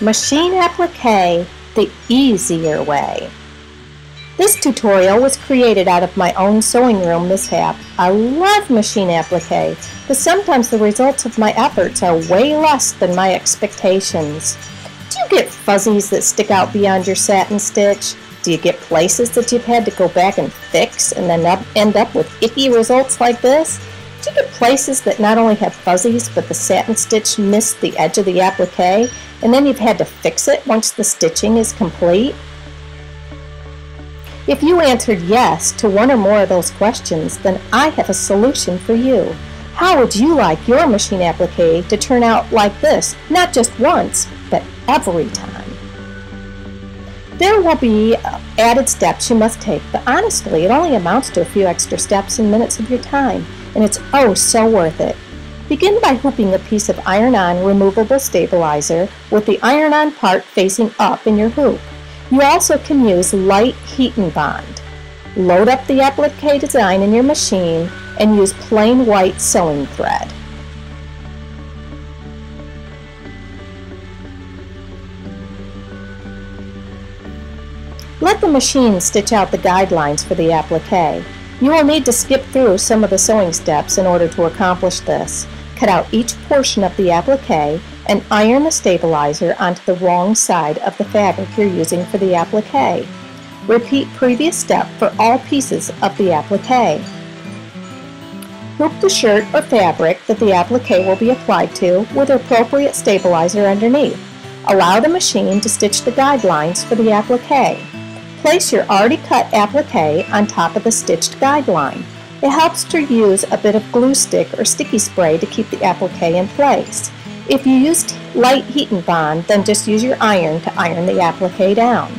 Machine Applique, the easier way. This tutorial was created out of my own sewing room mishap. I love Machine Applique, but sometimes the results of my efforts are way less than my expectations. Do you get fuzzies that stick out beyond your satin stitch? Do you get places that you've had to go back and fix and then end up with icky results like this? Do you get places that not only have fuzzies, but the satin stitch missed the edge of the applique, and then you've had to fix it once the stitching is complete? If you answered yes to one or more of those questions, then I have a solution for you. How would you like your machine applique to turn out like this, not just once, but every time? There will be added steps you must take, but honestly, it only amounts to a few extra steps and minutes of your time, and it's oh so worth it. Begin by hooping a piece of iron-on removable stabilizer with the iron-on part facing up in your hoop. You also can use light heat and bond. Load up the applique design in your machine and use plain white sewing thread. Let the machine stitch out the guidelines for the applique. You will need to skip through some of the sewing steps in order to accomplish this. Cut out each portion of the applique and iron the stabilizer onto the wrong side of the fabric you're using for the applique. Repeat previous step for all pieces of the applique. Hoop the shirt or fabric that the applique will be applied to with appropriate stabilizer underneath. Allow the machine to stitch the guidelines for the applique. Place your already cut applique on top of the stitched guideline. It helps to use a bit of glue stick or sticky spray to keep the applique in place. If you used light heat and bond, then just use your iron to iron the applique down.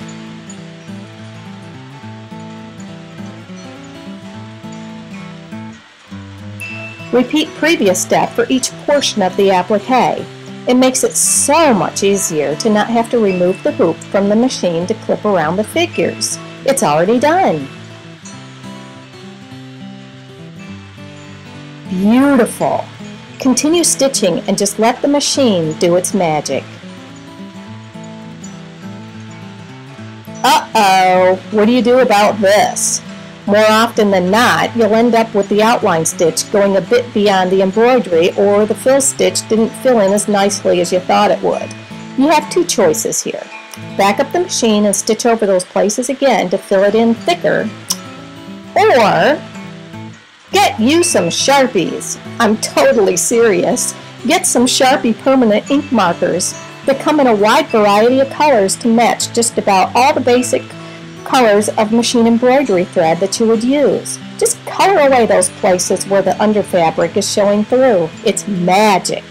Repeat previous step for each portion of the applique. It makes it so much easier to not have to remove the hoop from the machine to clip around the figures. It's already done. Beautiful! Continue stitching and just let the machine do its magic. Uh-oh! What do you do about this? More often than not, you'll end up with the outline stitch going a bit beyond the embroidery, or the fill stitch didn't fill in as nicely as you thought it would. You have two choices here. Back up the machine and stitch over those places again to fill it in thicker, or get you some Sharpies. I'm totally serious. Get some Sharpie permanent ink markers that come in a wide variety of colors to match just about all the basic colors of machine embroidery thread that you would use. Just color away those places where the under fabric is showing through. It's magic.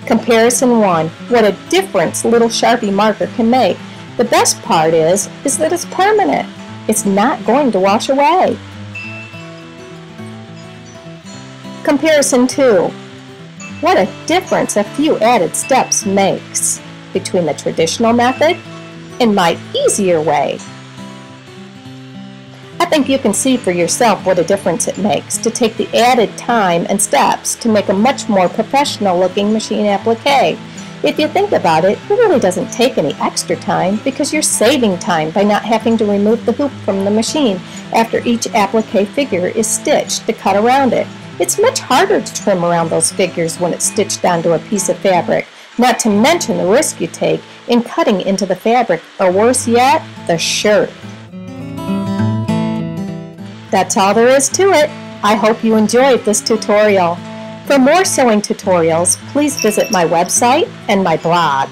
Comparison 1. What a difference little Sharpie marker can make. The best part is that it's permanent. It's not going to wash away. Comparison 2. What a difference a few added steps makes between the traditional method and my easier way. I think you can see for yourself what a difference it makes to take the added time and steps to make a much more professional looking machine applique. If you think about it, it really doesn't take any extra time because you're saving time by not having to remove the hoop from the machine after each applique figure is stitched to cut around it. It's much harder to trim around those figures when it's stitched onto a piece of fabric, not to mention the risk you take in cutting into the fabric, or worse yet, the shirt. That's all there is to it. I hope you enjoyed this tutorial. For more sewing tutorials, please visit my website and my blog.